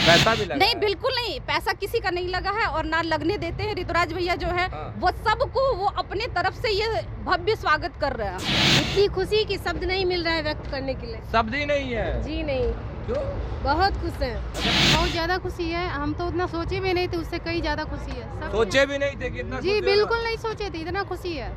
पैसा भी लगा नहीं, है? बिल्कुल नहीं, पैसा किसी का नहीं लगा है और ना लगने देते हैं। ऋतुराज भैया जो है वो सबको वो अपने तरफ से ये भव्य स्वागत कर रहे हैं। इतनी खुशी कि शब्द नहीं मिल रहा है व्यक्त करने के लिए। शब्द ही नहीं है। जी नहीं, क्यों? बहुत खुश हैं। बहुत ज्यादा खुशी है, हम तो उतना सोचे भी नहीं थे, उससे कई ज्यादा खुशी है। सोचे भी नहीं थे कितना जी बिल्कुल नहीं सोचे थे, इतना खुशी है।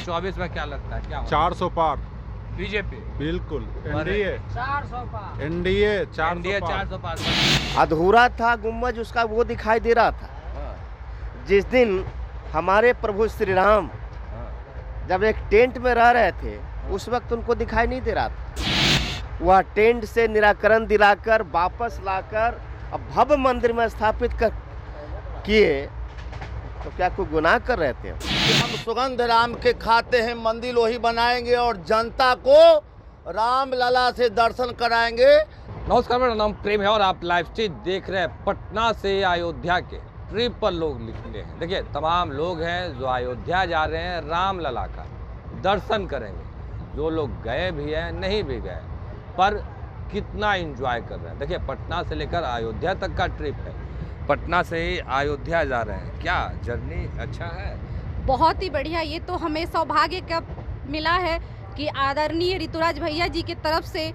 24 में क्या लगता है, क्या 400 पार बीजेपी बिल्कुल। एनडीए 400 पार। एनडीए 400 पार। अधूरा था गुम्बज उसका, वो दिखाई दे रहा था। जिस दिन हमारे प्रभु श्री राम जब एक टेंट में रह रहे थे, उस वक्त उनको दिखाई नहीं दे रहा था। वह टेंट से निराकरण दिलाकर वापस लाकर अब भव्य मंदिर में स्थापित कर किए, तो क्या कोई गुनाह कर रहे थे? हम सुगंध राम के खाते हैं, मंदिर वही बनाएंगे और जनता को राम लला से दर्शन कराएंगे। नमस्कार, मेरा नाम प्रेम है और आप लाइव स्ट्रीम देख रहे हैं। पटना से अयोध्या के ट्रिप पर लोग निकले हैं। देखिए, तमाम लोग हैं जो अयोध्या जा रहे हैं राम लला का दर्शन करेंगे। जो लोग गए भी हैं, नहीं भी गए, पर कितना एंजॉय कर रहे हैं। देखिए, पटना से लेकर अयोध्या तक का ट्रिप है। पटना से ही अयोध्या जा रहे हैं। क्या जर्नी अच्छा है? बहुत ही बढ़िया। ये तो हमें सौभाग्य का मिला है कि आदरणीय ऋतुराज भैया जी की तरफ से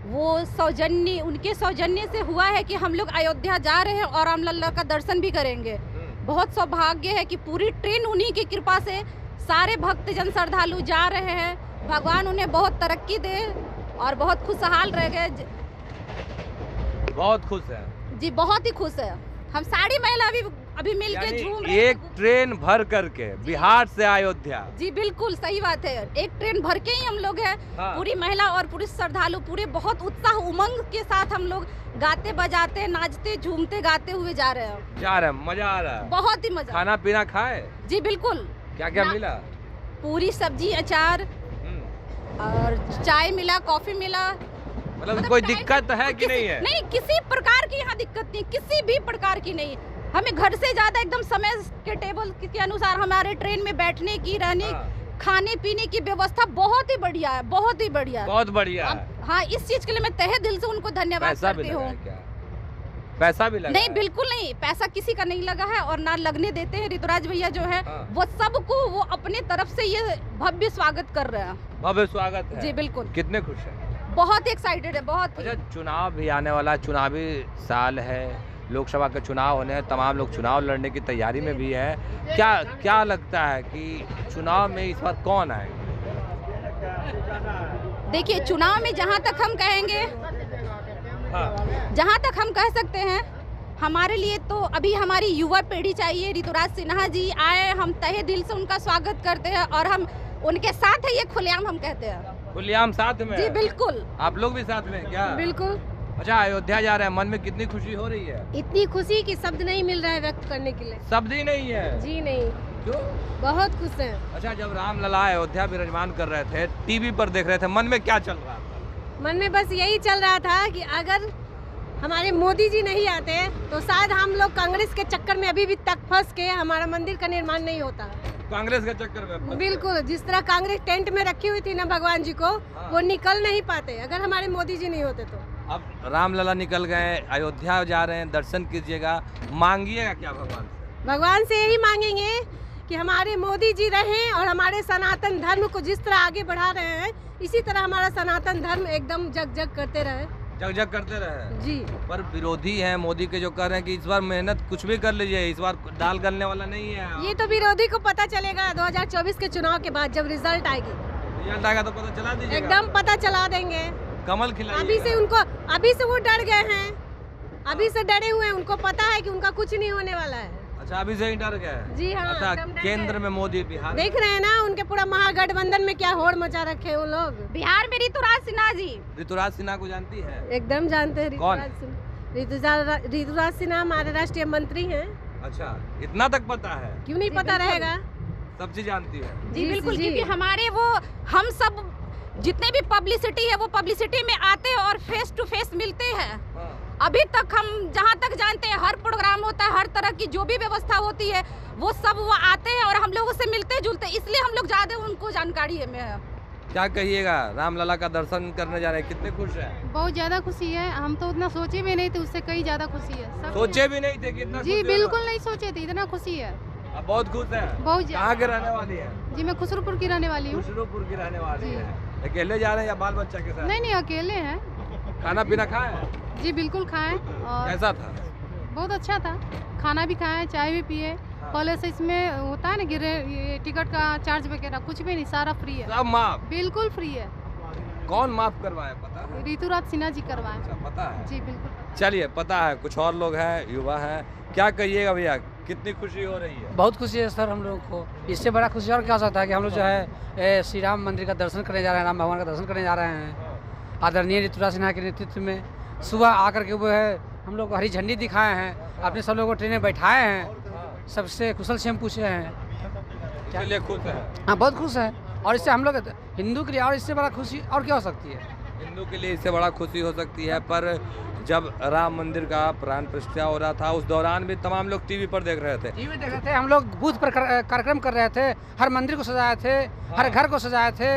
वो सौजन्य, उनके सौजन्य से हुआ है कि हम लोग अयोध्या जा रहे हैं और राम लल्ला का दर्शन भी करेंगे। बहुत सौभाग्य है कि पूरी ट्रेन उन्हीं की कृपा से सारे भक्तजन श्रद्धालु जा रहे हैं। भगवान उन्हें बहुत तरक्की दे और बहुत खुशहाल रह गए। बहुत खुश है जी, बहुत ही खुश है। हम सारी महिला अभी मिल के झूम रहे हैं। एक ट्रेन भर करके बिहार से अयोध्या। जी बिल्कुल सही बात है। एक ट्रेन भर के ही हम लोग हैं। पूरी महिला और पुरुष श्रद्धालु पूरे बहुत उत्साह उमंग के साथ हम लोग गाते बजाते नाचते झूमते गाते हुए जा रहे हैं। मजा आ रहा है। बहुत ही मजा। खाना पीना खाए? जी बिल्कुल। क्या क्या मिला? पूरी सब्जी अचार और चाय मिला, कॉफी मिला। मतलब कोई दिक्कत है कि नहीं है? नहीं, किसी प्रकार की यहाँ दिक्कत नहीं, किसी भी प्रकार की नहीं। हमें घर से ज्यादा एकदम समय के टेबल के अनुसार हमारे ट्रेन में बैठने की, रहने, खाने पीने की व्यवस्था बहुत ही बढ़िया है। बहुत ही बढ़िया, बहुत बढ़िया है। हाँ, इस चीज के लिए मैं तहे दिल से उनको धन्यवाद करती हूँ। पैसा भी लगा? नहीं, बिल्कुल नहीं, पैसा किसी का नहीं लगा है और ना लगने देते हैं। ऋतुराज भैया जो है वो सबको वो अपने तरफ से ये भव्य स्वागत कर रहे हैं। भव्य स्वागत है। जी बिल्कुल। कितने खुश हैं? बहुत एक्साइटेड है, बहुत। अच्छा, चुनाव भी आने वाला, चुनावी साल है, लोकसभा के चुनाव होने हैं, तमाम लोग चुनाव लड़ने की तैयारी में भी है। क्या लगता है कि चुनाव में इस बार कौन आए? देखिए, चुनाव में जहाँ तक हम कहेंगे, जहाँ तक हम कह सकते हैं, हमारे लिए तो अभी हमारी युवा पीढ़ी चाहिए। ऋतुराज सिन्हा जी आए, हम तहे दिल से उनका स्वागत करते हैं और हम उनके साथ है, ये खुलेआम हम कहते हैं। खुलेआम साथ में? जी बिल्कुल। आप लोग भी साथ में क्या? बिल्कुल। अच्छा, अयोध्या जा रहे हैं, मन में कितनी खुशी हो रही है? इतनी खुशी कि शब्द नहीं मिल रहा है व्यक्त करने के लिए। शब्द ही नहीं है। जी नहीं, क्यों? बहुत खुश हैं। अच्छा, जब राम लला अयोध्या विराजमान कर रहे थे, टीवी पर देख रहे थे, मन में क्या चल रहा था? मन में बस यही चल रहा था कि अगर हमारे मोदी जी नहीं आते तो शायद हम लोग कांग्रेस के चक्कर में अभी भी तक फंस के हमारा मंदिर का निर्माण नहीं होता। कांग्रेस के चक्कर में? बिल्कुल। जिस तरह कांग्रेस टेंट में रखी हुई थी ना भगवान जी को, वो निकल नहीं पाते अगर हमारे मोदी जी नहीं होते तो। अब राम लला निकल गए, अयोध्या जा रहे हैं, दर्शन कीजिएगा, मांगिएगा क्या भगवान से? भगवान से यही मांगेंगे कि हमारे मोदी जी रहें और हमारे सनातन धर्म को जिस तरह आगे बढ़ा रहे हैं, इसी तरह हमारा सनातन धर्म एकदम जग जग करते रहे। जग जग करते रहे जी। पर विरोधी हैं मोदी के, जो कह रहे हैं कि इस बार मेहनत कुछ भी कर लीजिए, इस बार दाल गलने वाला नहीं है। ये तो विरोधी को पता चलेगा 2024 के चुनाव के बाद, जब रिजल्ट आएगी। रिजल्ट आएगा तो पता चला दीजिएगा। एकदम पता चला देंगे। कमल खिलाइए। अभी से वो डर गए हैं, अभी से डरे हुए हैं। उनको पता है कि उनका कुछ नहीं होने वाला है। अच्छा, अभी से ही डर गए? जी हाँ। अच्छा, केंद्र में मोदी, बिहार देख रहे हैं ना उनके पूरा महागठबंधन में क्या होड़ मचा रखे हैं वो लोग। बिहार में ऋतुराज सिन्हा जी। ऋतुराज सिन्हा को जानती है? एकदम जानते हैं। कौन? ऋतुराज सिन्हा हमारे राष्ट्रीय मंत्री हैं। अच्छा, इतना तक पता है? क्यों नहीं पता रहेगा, सब चीज जानती है। जी बिल्कुल, क्योंकि हमारे वो हम सब जितने भी पब्लिसिटी है वो पब्लिसिटी में आते हैं और फेस टू फेस मिलते हैं। अभी तक हम जहाँ तक जानते हैं, हर प्रोग्राम होता है, हर तरह की जो भी व्यवस्था होती है, वो सब वो आते हैं और हम लोगों से मिलते जुलते, इसलिए हम लोग ज्यादा उनको जानकारी में है। क्या कहिएगा, रामलला का दर्शन करने जा रहे हैं, कितने खुश हैं? बहुत ज़्यादा खुशी है। हम तो उतना सोचे भी नहीं थे, उससे कई ज़्यादा खुशी है। सब सोचे भी नहीं थे कितना जी बिल्कुल नहीं सोचे थे, इतना खुशी है। अब बहुत खुश है। बहुत कहाँ के रहने वाली है? जी मैं खुसरूपुर की रहने वाली हूँ। खुसरूपुर की रहने वाली जी। है। अकेले जा रहे हैं या बाल बच्चा के साथ? नहीं नहीं अकेले हैं। खाना पीना खाए? जी बिल्कुल खाएं। और कैसा था? बहुत अच्छा था, खाना भी खाएं, चाय भी पिए। पहले से इसमें होता है ना ये टिकट का चार्ज वगैरह कुछ भी नहीं, सारा फ्री है, सब माफ? बिल्कुल फ्री है। कौन माफ करवाए पता है? ऋतुराज सिन्हा जी करवाएं। अच्छा, पता है? जी बिल्कुल। चलिए, पता है। कुछ और लोग हैं, युवा हैं, क्या कहिएगा भैया, कितनी खुशी हो रही है? बहुत खुशी है सर हम लोगों को। इससे बड़ा खुशी और क्या हो सकता है कि हम लोग जो है श्री राम मंदिर का दर्शन करने जा रहे हैं, राम भगवान का दर्शन करने जा रहे हैं। आदरणीय ऋतुराज सिन्हा के नेतृत्व में सुबह आकर के वो है हम लोग को हरी झंडी दिखाए हैं, अपने सब लोगों को ट्रेन में बैठाए हैं, सबसे कुशल क्षेम पूछे हैं। चलिए, खुश है। हाँ बहुत खुश है। और इससे हम लोग हिंदू के लिए और इससे बड़ा खुशी और क्या हो सकती है? हिंदू के लिए इससे बड़ा खुशी हो सकती है। पर जब राम मंदिर का प्राण प्रतिष्ठा हो रहा था, उस दौरान भी तमाम लोग टीवी पर देख रहे थे। टीवी देख रहे थे, हम लोग बूथ पर कार्यक्रम कर रहे थे, हर मंदिर को सजाए थे, हर घर को सजाए थे,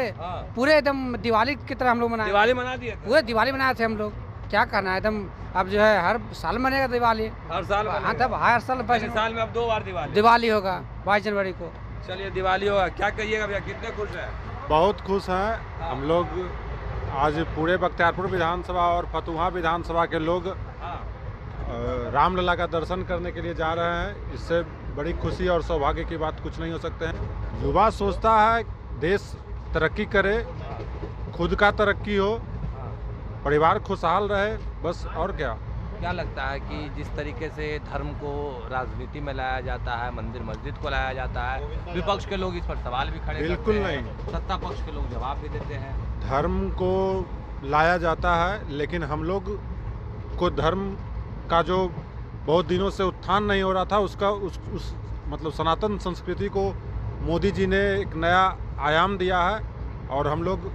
पूरे एकदम दिवाली की तरह हम लोग मनाए। दिवाली मना दिए थे? पूरे दिवाली मनाए थे हम लोग। क्या कहना है, एकदम अब जो है हर साल मनेगा दिवाली। हर साल? हाँ तब हर साल साल में अब 2 बार दिवाली होगा 22 जनवरी को। चलिए, दिवाली होगा। क्या कहिएगा भैया, कितने खुश हैं? बहुत खुश हैं हम लोग। आज पूरे बख्तियारपुर विधानसभा और फतुहा विधानसभा के लोग रामलला का दर्शन करने के लिए जा रहे हैं। इससे बड़ी खुशी और सौभाग्य की बात कुछ नहीं हो सकते हैं। युवा सोचता है देश तरक्की करे, खुद का तरक्की हो, परिवार खुशहाल रहे, बस। और क्या लगता है कि जिस तरीके से धर्म को राजनीति में लाया जाता है, मंदिर मस्जिद को लाया जाता है, विपक्ष के लोग इस पर सवाल भी खड़े बिल्कुल करते हैं, नहीं। सत्ता पक्ष के लोग जवाब भी देते हैं। धर्म को लाया जाता है, लेकिन हम लोग को धर्म का जो बहुत दिनों से उत्थान नहीं हो रहा था, उसका उस मतलब सनातन संस्कृति को मोदी जी ने एक नया आयाम दिया है। और हम लोग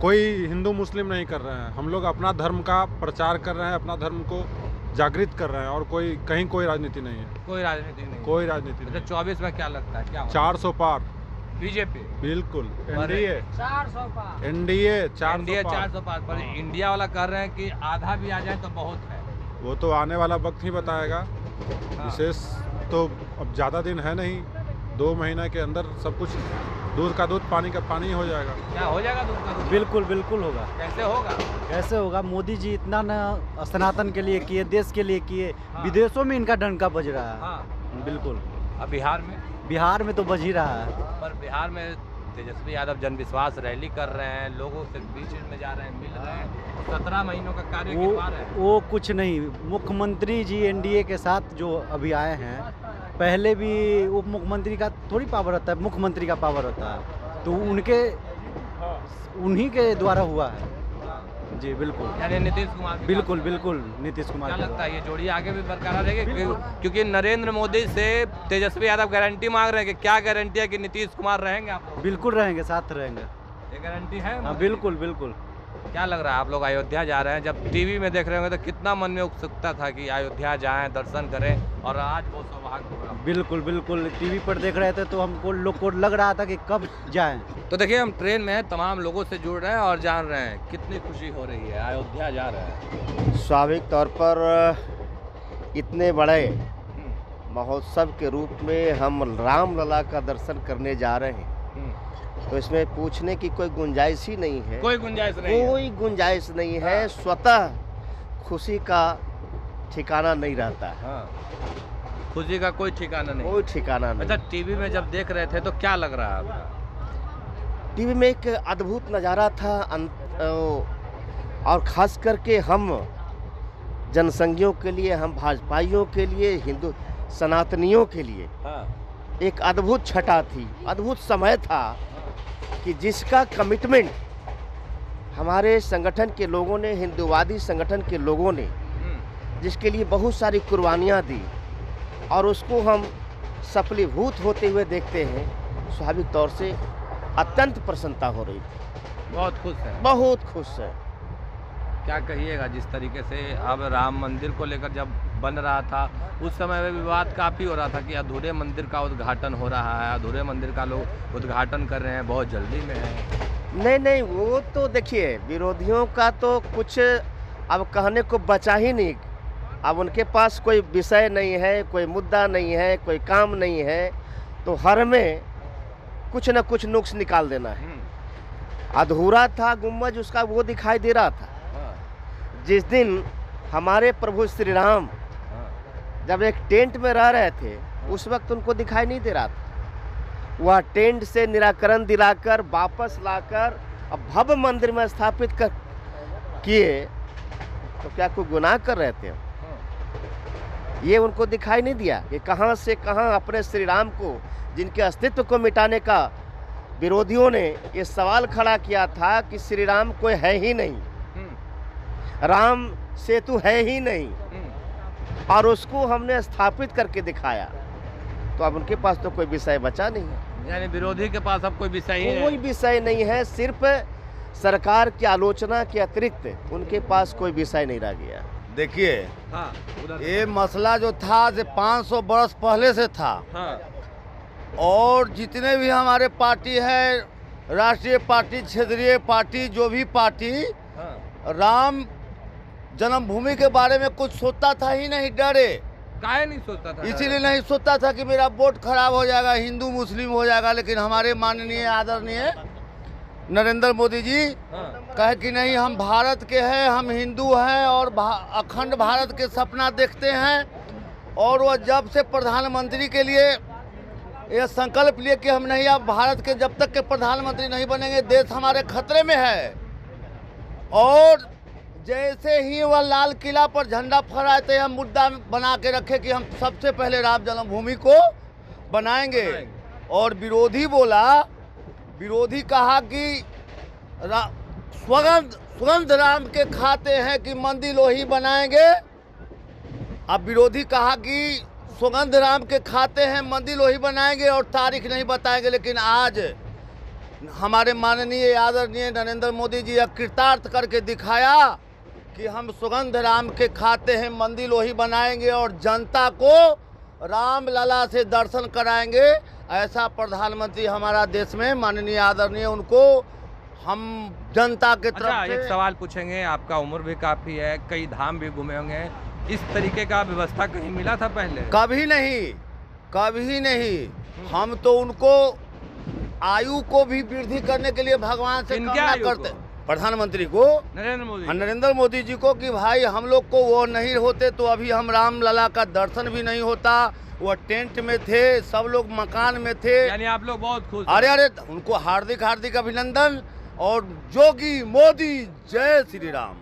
कोई हिंदू मुस्लिम नहीं कर रहे हैं, हम लोग अपना धर्म का प्रचार कर रहे हैं, अपना धर्म को जागृत कर रहे हैं। और कोई राजनीति नहीं है। कोई राजनीति नहीं? कोई राजनीति नहीं। 24 में क्या लगता है, क्या होगा? 400 पार बीजेपी? बिल्कुल। एनडीए 400 पार। एनडीए 400 पार। पर इंडिया वाला कह रहे हैं कि आधा भी आ जाए तो बहुत है। वो तो आने वाला वक्त ही बताएगा। विशेष तो अब ज़्यादा दिन है नहीं, 2 महीने के अंदर सब कुछ दूध का दूध, पानी का पानी हो जाएगा। क्या हो जाएगा दूध का दूध? बिल्कुल बिल्कुल होगा। कैसे होगा? कैसे होगा? मोदी जी इतना न सनातन के लिए किए, देश के लिए किए, विदेशों में इनका डंका बज रहा है। बिल्कुल। अब बिहार में? बिहार में तो बज ही रहा है। पर बिहार में तेजस्वी यादव जन विश्वास रैली कर रहे हैं, लोगों से बीच में जा रहे हैं, मिल रहे हैं, 17 महीनों का कार्य गिनवा रहे हैं। वो कुछ नहीं। मुख्यमंत्री जी एनडीए के साथ जो अभी आए हैं, पहले भी उप मुख्यमंत्री का थोड़ी पावर होता है, मुख्यमंत्री का पावर होता है, तो उन्हीं के द्वारा हुआ है। जी बिल्कुल। यानी नीतीश कुमार? बिल्कुल बिल्कुल नीतीश कुमार। क्या लगता है ये जोड़ी आगे भी बरकरार रहेगी? क्योंकि नरेंद्र मोदी से तेजस्वी यादव गारंटी मांग रहे हैं कि क्या गारंटी है कि नीतीश कुमार रहेंगे आप लोग? बिल्कुल रहेंगे, साथ रहेंगे। ये गारंटी है? हाँ बिल्कुल बिल्कुल। क्या लग रहा है, आप लोग अयोध्या जा रहे हैं, जब टीवी में देख रहे होंगे तो कितना मन में उत्सुकता था कि अयोध्या जाएं, दर्शन करें, और आज वो सौभाग्य हो रहा? बिल्कुल बिल्कुल। टीवी पर देख रहे थे तो हमको लोग को लग रहा था कि कब जाएं। तो देखिए, हम ट्रेन में हैं, तमाम लोगों से जुड़ रहे हैं और जान रहे हैं कितनी खुशी हो रही है, अयोध्या जा रहे हैं। स्वाभाविक तौर पर इतने बड़े महोत्सव के रूप में हम रामलला का दर्शन करने जा रहे हैं, तो इसमें पूछने की कोई गुंजाइश ही नहीं है। कोई गुंजाइश नहीं है? कोई गुंजाइश नहीं है। स्वतः खुशी का ठिकाना नहीं रहता है। खुशी का कोई ठिकाना नहीं? कोई ठिकाना नहीं। अच्छा, टीवी में जब देख रहे थे तो क्या लग रहा है आपका? टीवी में एक अद्भुत नज़ारा था, और खास करके हम जनसंघियों के लिए, हम भाजपाइयों के लिए, हिंदू सनातनियों के लिए एक अद्भुत छटा थी, अद्भुत समय था कि जिसका कमिटमेंट हमारे संगठन के लोगों ने, हिंदूवादी संगठन के लोगों ने, जिसके लिए बहुत सारी कुर्बानियाँ दी, और उसको हम सफलीभूत होते हुए देखते हैं। स्वाभाविक तौर से अत्यंत प्रसन्नता हो रही थी। बहुत खुश है? बहुत खुश है। क्या कहिएगा, जिस तरीके से अब राम मंदिर को लेकर जब बन रहा था, उस समय में विवाद काफ़ी हो रहा था कि अधूरे मंदिर का उद्घाटन हो रहा है, अधूरे मंदिर का लोग उद्घाटन कर रहे हैं, बहुत जल्दी में है, नहीं, वो तो देखिए विरोधियों का तो कुछ अब कहने को बचा ही नहीं। अब उनके पास कोई विषय नहीं है, कोई मुद्दा नहीं है, कोई काम नहीं है, तो हर में कुछ न कुछ नुक्स निकाल देना है। अधूरा था गुम्बज उसका वो दिखाई दे रहा था। जिस दिन हमारे प्रभु श्री राम जब एक टेंट में रह रहे थे उस वक्त उनको दिखाई नहीं दे रहा था। वह टेंट से निराकरण दिलाकर वापस लाकर अब भव्य मंदिर में स्थापित कर किए, तो क्या कोई गुनाह कर रहे थे? ये उनको दिखाई नहीं दिया कि कहां से कहां अपने श्री राम को, जिनके अस्तित्व को मिटाने का विरोधियों ने ये सवाल खड़ा किया था कि श्री राम कोई है ही नहीं, राम सेतु है ही नहीं, और उसको हमने स्थापित करके दिखाया। तो अब उनके पास तो कोई विषय बचा नहीं है। यानी विरोधी के पास अब कोई विषय ही कोई विषय नहीं है, सिर्फ सरकार की आलोचना के अतिरिक्त उनके पास कोई विषय नहीं रह गया। देखिए हाँ, ये मसला जो था जो 500 बरस पहले से था। हाँ। और जितने भी हमारे पार्टी है, राष्ट्रीय पार्टी, क्षेत्रीय पार्टी, जो भी पार्टी राम जन्मभूमि के बारे में कुछ सोचता था ही नहीं, डरे। काहे नहीं सोचता था? इसीलिए नहीं सोचता था कि मेरा वोट खराब हो जाएगा, हिंदू मुस्लिम हो जाएगा। लेकिन हमारे माननीय आदरणीय नरेंद्र मोदी जी कहे कि नहीं, हम भारत के हैं, हम हिंदू हैं और अखंड भारत के सपना देखते हैं। और वह जब से प्रधानमंत्री के लिए यह संकल्प लिए कि हम नहीं, अब भारत के जब तक के प्रधानमंत्री नहीं बनेंगे देश हमारे खतरे में है। और जैसे ही वह लाल किला पर झंडा फहराए थे, हम मुद्दा बना के रखे कि हम सबसे पहले राम जन्मभूमि को बनाएंगे। और विरोधी कहा कि सुगंध राम के खाते हैं कि मंदिर वही बनाएंगे। अब विरोधी कहा कि सुगंध राम के खाते हैं, मंदिर वही बनाएंगे और तारीख नहीं बताएंगे। लेकिन आज हमारे माननीय आदरणीय नरेंद्र मोदी जी यह कृतार्थ करके दिखाया कि हम सुगंध राम के खाते हैं, मंदिर वही बनाएंगे और जनता को राम लला से दर्शन कराएंगे। ऐसा प्रधानमंत्री हमारा देश में माननीय आदरणीय, उनको हम जनता के तरफ अच्छा, से एक सवाल पूछेंगे। आपका उम्र भी काफ़ी है, कई धाम भी घूमे होंगे, इस तरीके का व्यवस्था कहीं मिला था पहले? कभी नहीं। हम तो उनको आयु को भी वृद्धि करने के लिए भगवान से कामना करते, प्रधानमंत्री को, नरेंद्र मोदी जी को, कि भाई हम लोग को वो नहीं होते तो अभी हम राम लला का दर्शन भी नहीं होता। वो टेंट में थे, सब लोग मकान में थे। यानी आप लोग बहुत खुश? अरे उनको हार्दिक अभिनंदन। और जोगी मोदी जय श्री राम।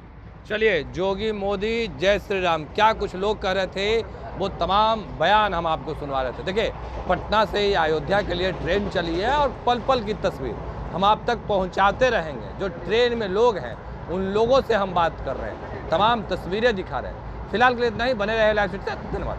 चलिए, जोगी मोदी जय श्री राम, क्या कुछ लोग कह रहे थे, वो तमाम बयान हम आपको सुनवा रहे थे। देखिए, पटना से अयोध्या के लिए ट्रेन चली है और पल पल की तस्वीर हम आप तक पहुंचाते रहेंगे। जो ट्रेन में लोग हैं उन लोगों से हम बात कर रहे हैं, तमाम तस्वीरें दिखा रहे हैं। फिलहाल के लिए इतना ही, बने रहे लाइव स्ट्रीट से। धन्यवाद।